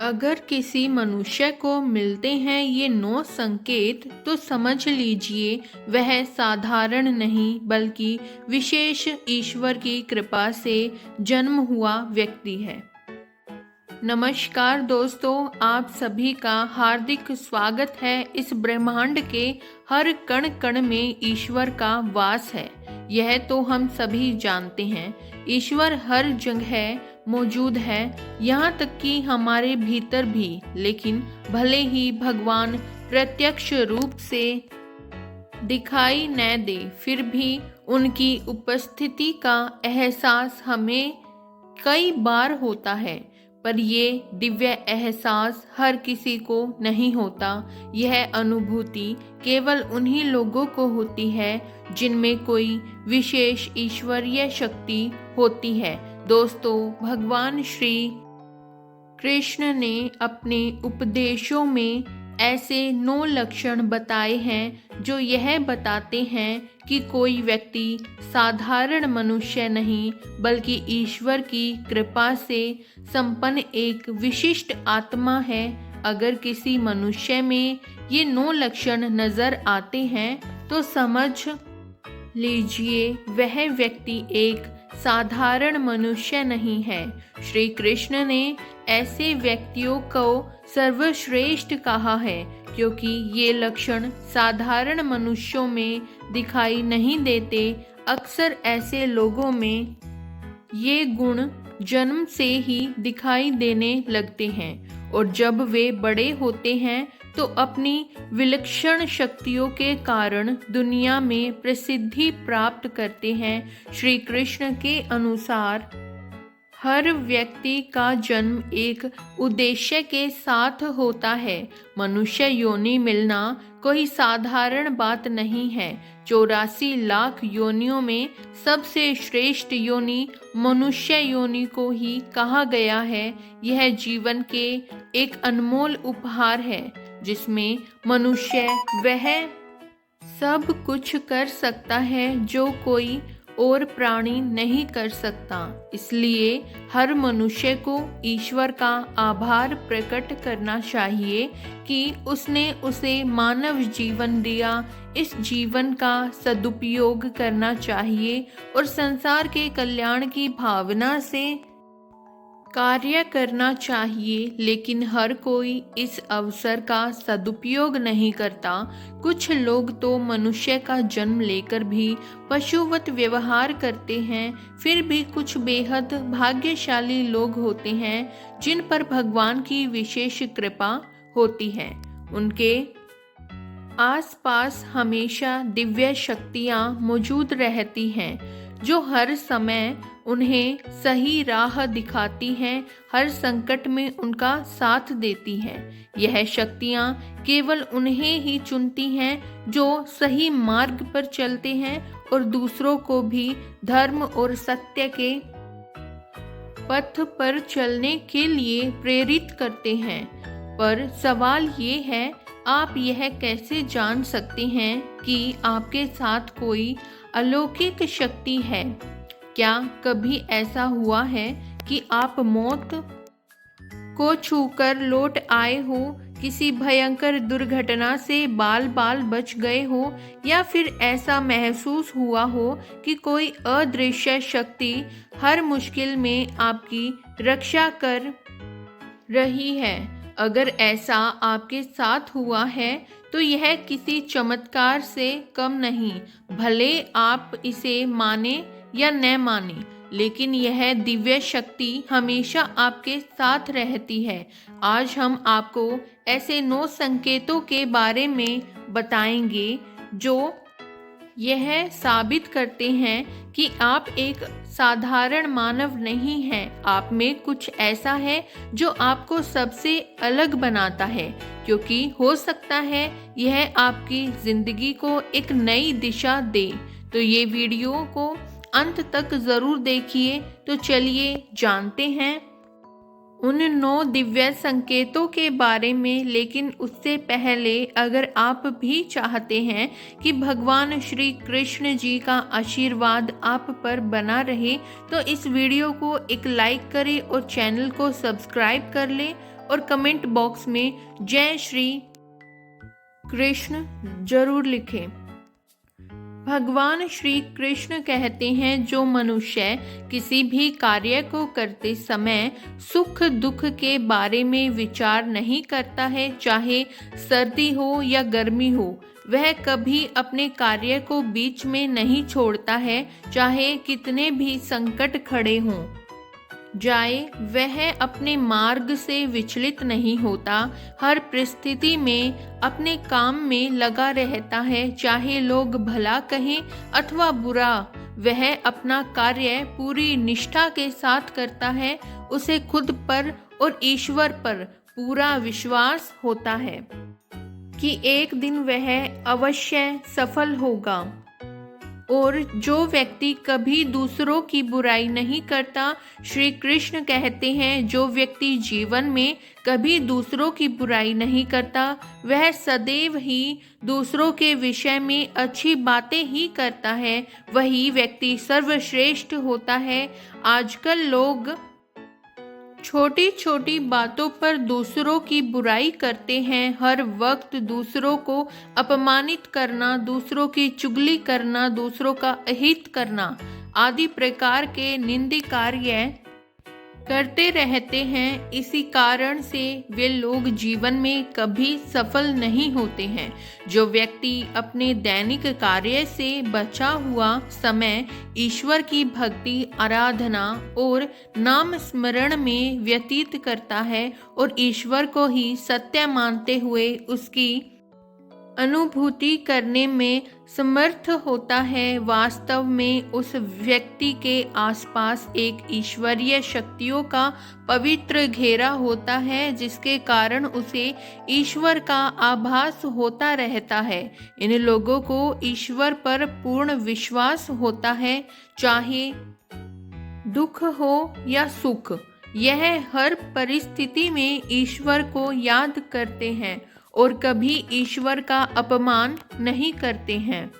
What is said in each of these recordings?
अगर किसी मनुष्य को मिलते हैं ये 9 संकेत तो समझ लीजिए वह साधारण नहीं बल्कि विशेष ईश्वर की कृपा से जन्म हुआ व्यक्ति है। नमस्कार दोस्तों, आप सभी का हार्दिक स्वागत है। इस ब्रह्मांड के हर कण कण में ईश्वर का वास है, यह तो हम सभी जानते हैं। ईश्वर हर जगह मौजूद है, यहाँ तक कि हमारे भीतर भी। लेकिन भले ही भगवान प्रत्यक्ष रूप से दिखाई न दे, फिर भी उनकी उपस्थिति का एहसास हमें कई बार होता है। पर ये दिव्य एहसास हर किसी को नहीं होता। यह अनुभूति केवल उन्हीं लोगों को होती है जिनमें कोई विशेष ईश्वरीय शक्ति होती है। दोस्तों, भगवान श्री कृष्ण ने अपने उपदेशों में ऐसे 9 लक्षण बताए हैं जो यह बताते हैं कि कोई व्यक्ति साधारण मनुष्य नहीं बल्कि ईश्वर की कृपा से संपन्न एक विशिष्ट आत्मा है। अगर किसी मनुष्य में ये 9 लक्षण नजर आते हैं तो समझ लीजिए वह व्यक्ति एक साधारण मनुष्य नहीं है। श्री कृष्ण ने ऐसे व्यक्तियों को सर्वश्रेष्ठ कहा है क्योंकि ये लक्षण साधारण मनुष्यों में दिखाई नहीं देते। अक्सर ऐसे लोगों में ये गुण जन्म से ही दिखाई देने लगते हैं और जब वे बड़े होते हैं तो अपनी विलक्षण शक्तियों के कारण दुनिया में प्रसिद्धि प्राप्त करते हैं। श्री कृष्ण के अनुसार हर व्यक्ति का जन्म एक उद्देश्य के साथ होता है। मनुष्य योनि मिलना कोई साधारण बात नहीं है। 84 लाख योनियों में सबसे श्रेष्ठ योनि मनुष्य योनि को ही कहा गया है। यह जीवन के एक अनमोल उपहार है जिसमें मनुष्य वह सब कुछ कर सकता है जो कोई और प्राणी नहीं कर सकता। इसलिए हर मनुष्य को ईश्वर का आभार प्रकट करना चाहिए कि उसने उसे मानव जीवन दिया। इस जीवन का सदुपयोग करना चाहिए और संसार के कल्याण की भावना से कार्य करना चाहिए। लेकिन हर कोई इस अवसर का सदुपयोग नहीं करता। कुछ लोग तो मनुष्य का जन्म लेकर भी पशुवत व्यवहार करते हैं। फिर भी कुछ बेहद भाग्यशाली लोग होते हैं जिन पर भगवान की विशेष कृपा होती है। उनके आसपास हमेशा दिव्य शक्तियाँ मौजूद रहती हैं जो हर समय उन्हें सही राह दिखाती हैं, हर संकट में उनका साथ देती हैं। यह शक्तियाँ केवल उन्हें ही चुनती हैं जो सही मार्ग पर चलते हैं और दूसरों को भी धर्म और सत्य के पथ पर चलने के लिए प्रेरित करते हैं। पर सवाल ये है, आप यह कैसे जान सकते हैं कि आपके साथ कोई अलौकिक शक्ति है? क्या कभी ऐसा हुआ है कि आप मौत को छूकर लौट आए हो, किसी भयंकर दुर्घटना से बाल बाल बच गए हो, या फिर ऐसा महसूस हुआ हो कि कोई अदृश्य शक्ति हर मुश्किल में आपकी रक्षा कर रही है? अगर ऐसा आपके साथ हुआ है तो यह किसी चमत्कार से कम नहीं, भले आप इसे माने या न माने, लेकिन यह दिव्य शक्ति हमेशा आपके साथ रहती है। आज हम आपको ऐसे 9 संकेतों के बारे में बताएंगे जो यह साबित करते हैं कि आप एक साधारण मानव नहीं हैं। आप में कुछ ऐसा है जो आपको सबसे अलग बनाता है, क्योंकि हो सकता है यह आपकी जिंदगी को एक नई दिशा दे। तो ये वीडियो को अंत तक जरूर देखिए। तो चलिए जानते हैं उन 9 दिव्य संकेतों के बारे में। लेकिन उससे पहले अगर आप भी चाहते हैं कि भगवान श्री कृष्ण जी का आशीर्वाद आप पर बना रहे तो इस वीडियो को एक लाइक करें और चैनल को सब्सक्राइब कर लें और कमेंट बॉक्स में जय श्री कृष्ण जरूर लिखें। भगवान श्री कृष्ण कहते हैं, जो मनुष्य किसी भी कार्य को करते समय सुख दुख के बारे में विचार नहीं करता है, चाहे सर्दी हो या गर्मी हो, वह कभी अपने कार्य को बीच में नहीं छोड़ता है, चाहे कितने भी संकट खड़े हों जाए, वह अपने मार्ग से विचलित नहीं होता। हर परिस्थिति में अपने काम में लगा रहता है, चाहे लोग भला कहें अथवा बुरा। वह अपना कार्य पूरी निष्ठा के साथ करता है। उसे खुद पर और ईश्वर पर पूरा विश्वास होता है कि एक दिन वह अवश्य सफल होगा। और जो व्यक्ति कभी दूसरों की बुराई नहीं करता, श्री कृष्ण कहते हैं, जो व्यक्ति जीवन में कभी दूसरों की बुराई नहीं करता, वह सदैव ही दूसरों के विषय में अच्छी बातें ही करता है, वही व्यक्ति सर्वश्रेष्ठ होता है। आजकल लोग छोटी छोटी बातों पर दूसरों की बुराई करते हैं। हर वक्त दूसरों को अपमानित करना, दूसरों की चुगली करना, दूसरों का अहित करना आदि प्रकार के निंदनीय कार्य करते रहते हैं। इसी कारण से वे लोग जीवन में कभी सफल नहीं होते हैं। जो व्यक्ति अपने दैनिक कार्य से बचा हुआ समय ईश्वर की भक्ति, आराधना और नाम स्मरण में व्यतीत करता है और ईश्वर को ही सत्य मानते हुए उसकी अनुभूति करने में समर्थ होता है, वास्तव में उस व्यक्ति के आसपास एक ईश्वरीय शक्तियों का पवित्र घेरा होता है, जिसके कारण उसे ईश्वर का आभास होता रहता है। इन लोगों को ईश्वर पर पूर्ण विश्वास होता है, चाहे दुख हो या सुख। यह हर परिस्थिति में ईश्वर को याद करते हैं और कभी ईश्वर का अपमान नहीं करते हैं।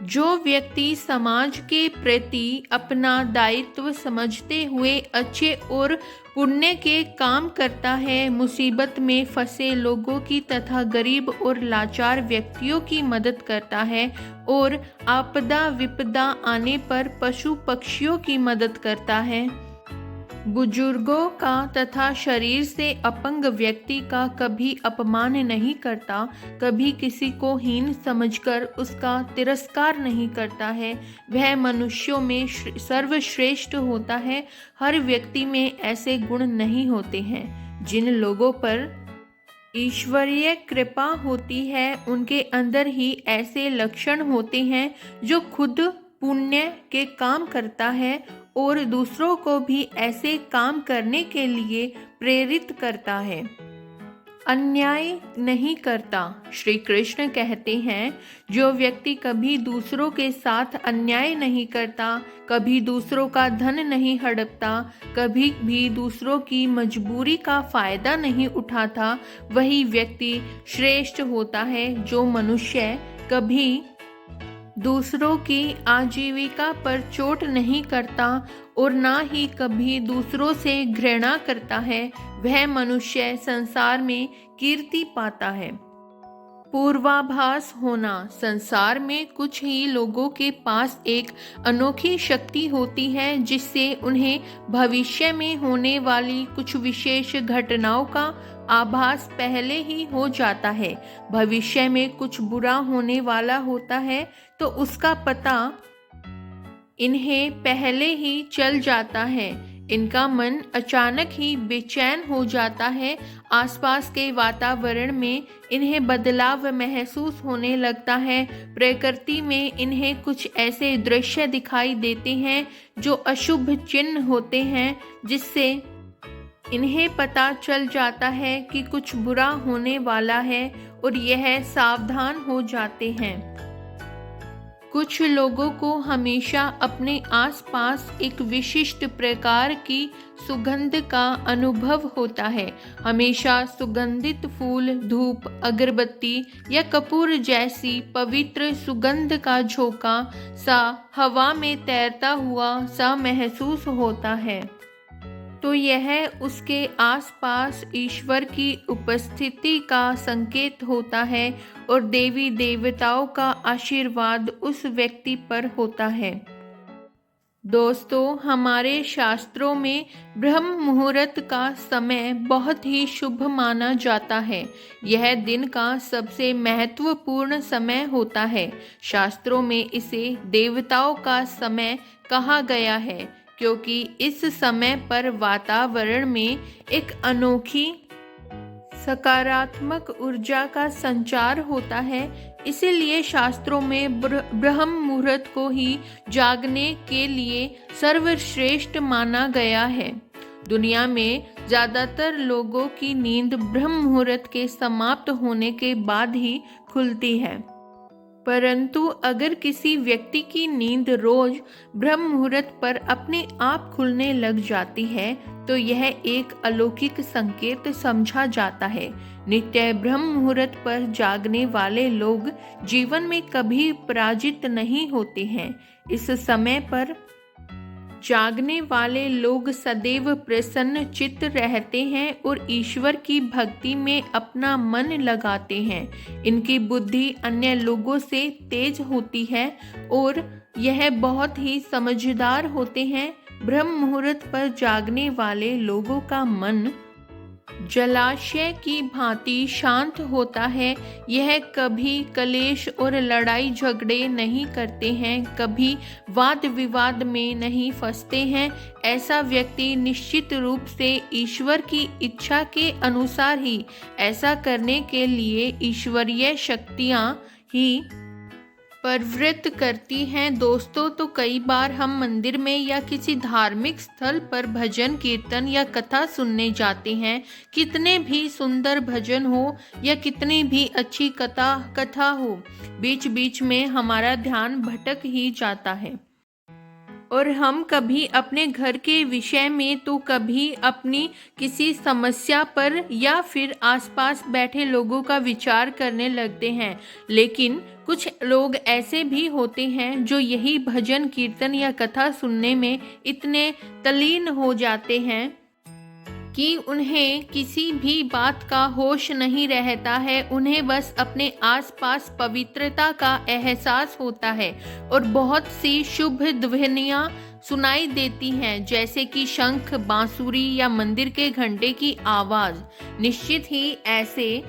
जो व्यक्ति समाज के प्रति अपना दायित्व समझते हुए अच्छे और पुण्य के काम करता है, मुसीबत में फंसे लोगों की तथा गरीब और लाचार व्यक्तियों की मदद करता है और आपदा विपदा आने पर पशु पक्षियों की मदद करता है, बुजुर्गों का तथा शरीर से अपंग व्यक्ति का कभी अपमान नहीं करता, कभी किसी को हीन समझकर उसका तिरस्कार नहीं करता है, वह मनुष्यों में सर्वश्रेष्ठ होता है। हर व्यक्ति में ऐसे गुण नहीं होते हैं। जिन लोगों पर ईश्वरीय कृपा होती है, उनके अंदर ही ऐसे लक्षण होते हैं जो खुद पुण्य के काम करता है और दूसरों को भी ऐसे काम करने के लिए प्रेरित करता है। अन्याय नहीं करता। श्री कृष्ण कहते हैं, जो व्यक्ति कभी दूसरों के साथ अन्याय नहीं करता, कभी दूसरों का धन नहीं हड़पता, कभी भी दूसरों की मजबूरी का फायदा नहीं उठाता, वही व्यक्ति श्रेष्ठ होता है। जो मनुष्य कभी दूसरों की आजीविका पर चोट नहीं करता और ना ही कभी दूसरों से घृणा करता है, वह मनुष्य संसार में कीर्ति पाता है। पूर्वाभास होना। संसार में कुछ ही लोगों के पास एक अनोखी शक्ति होती है, जिससे उन्हें भविष्य में होने वाली कुछ विशेष घटनाओं का आभास पहले ही हो जाता है। भविष्य में कुछ बुरा होने वाला होता है तो उसका पता इन्हें पहले ही चल जाता है। इनका मन अचानक ही बेचैन हो जाता है। आसपास के वातावरण में इन्हें बदलाव महसूस होने लगता है। प्रकृति में इन्हें कुछ ऐसे दृश्य दिखाई देते हैं जो अशुभ चिन्ह होते हैं, जिससे इन्हें पता चल जाता है कि कुछ बुरा होने वाला है और यह सावधान हो जाते हैं। कुछ लोगों को हमेशा अपने आसपास एक विशिष्ट प्रकार की सुगंध का अनुभव होता है। हमेशा सुगंधित फूल, धूप, अगरबत्ती या कपूर जैसी पवित्र सुगंध का झोंका सा हवा में तैरता हुआ सा महसूस होता है। तो यह उसके आसपास ईश्वर की उपस्थिति का संकेत होता है और देवी देवताओं का आशीर्वाद उस व्यक्ति पर होता है। दोस्तों, हमारे शास्त्रों में ब्रह्म मुहूर्त का समय बहुत ही शुभ माना जाता है। यह दिन का सबसे महत्वपूर्ण समय होता है। शास्त्रों में इसे देवताओं का समय कहा गया है, क्योंकि इस समय पर वातावरण में एक अनोखी सकारात्मक ऊर्जा का संचार होता है। इसीलिए शास्त्रों में ब्रह्म मुहूर्त को ही जागने के लिए सर्वश्रेष्ठ माना गया है। दुनिया में ज़्यादातर लोगों की नींद ब्रह्म मुहूर्त के समाप्त होने के बाद ही खुलती है, परंतु अगर किसी व्यक्ति की नींद रोज ब्रह्म मुहूर्त पर अपने आप खुलने लग जाती है तो यह एक अलौकिक संकेत समझा जाता है। नित्य ब्रह्म मुहूर्त पर जागने वाले लोग जीवन में कभी पराजित नहीं होते हैं। इस समय पर जागने वाले लोग सदैव प्रसन्न चित्त रहते हैं और ईश्वर की भक्ति में अपना मन लगाते हैं। इनकी बुद्धि अन्य लोगों से तेज होती है और यह बहुत ही समझदार होते हैं। ब्रह्म मुहूर्त पर जागने वाले लोगों का मन जलाशय की भांति शांत होता है। यह कभी कलेश और लड़ाई झगड़े नहीं करते हैं, कभी वाद विवाद में नहीं फंसते हैं। ऐसा व्यक्ति निश्चित रूप से ईश्वर की इच्छा के अनुसार ही ऐसा करने के लिए ईश्वरीय शक्तियाँ ही प्रवृत्त करती हैं। दोस्तों, तो कई बार हम मंदिर में या किसी धार्मिक स्थल पर भजन कीर्तन या कथा सुनने जाते हैं। कितने भी सुंदर भजन हो या कितनी भी अच्छी कथा हो, बीच बीच में हमारा ध्यान भटक ही जाता है और हम कभी अपने घर के विषय में तो कभी अपनी किसी समस्या पर या फिर आसपास बैठे लोगों का विचार करने लगते हैं। लेकिन कुछ लोग ऐसे भी होते हैं जो यही भजन कीर्तन या कथा सुनने में इतने तल्लीन हो जाते हैं कि उन्हें किसी भी बात का होश नहीं रहता है। उन्हें बस अपने आसपास पवित्रता का एहसास होता है और बहुत सी शुभ ध्वनियाँ सुनाई देती हैं, जैसे कि शंख, बांसुरी या मंदिर के घंटे की आवाज़। निश्चित ही ऐसे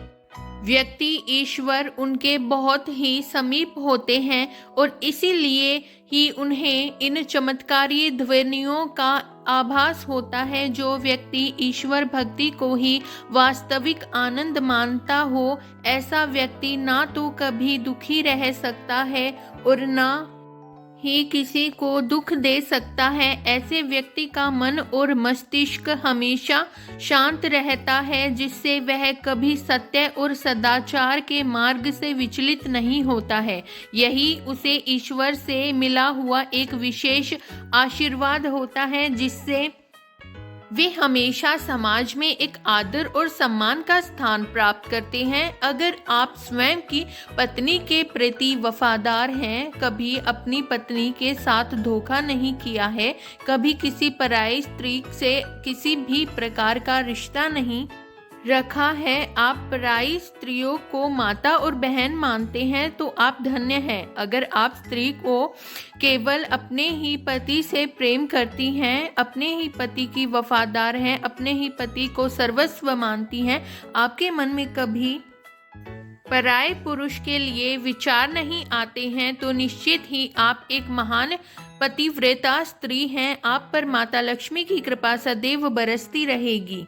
व्यक्ति ईश्वर उनके बहुत ही समीप होते हैं और इसीलिए ही उन्हें इन चमत्कारी ध्वनियों का आभास होता है। जो व्यक्ति ईश्वर भक्ति को ही वास्तविक आनंद मानता हो, ऐसा व्यक्ति ना तो कभी दुखी रह सकता है और ना ही किसी को दुख दे सकता है। ऐसे व्यक्ति का मन और मस्तिष्क हमेशा शांत रहता है, जिससे वह कभी सत्य और सदाचार के मार्ग से विचलित नहीं होता है। यही उसे ईश्वर से मिला हुआ एक विशेष आशीर्वाद होता है, जिससे वे हमेशा समाज में एक आदर और सम्मान का स्थान प्राप्त करते हैं। अगर आप स्वयं की पत्नी के प्रति वफादार हैं, कभी अपनी पत्नी के साथ धोखा नहीं किया है, कभी किसी पराई स्त्री से किसी भी प्रकार का रिश्ता नहीं रखा है, आप पराई स्त्रियों को माता और बहन मानते हैं, तो आप धन्य हैं। अगर आप स्त्री को केवल अपने ही पति से प्रेम करती हैं, अपने ही पति की वफादार हैं, अपने ही पति को सर्वस्व मानती हैं, आपके मन में कभी पराये पुरुष के लिए विचार नहीं आते हैं, तो निश्चित ही आप एक महान पतिव्रता स्त्री हैं। आप पर माता लक्ष्मी की कृपा सदैव बरसती रहेगी।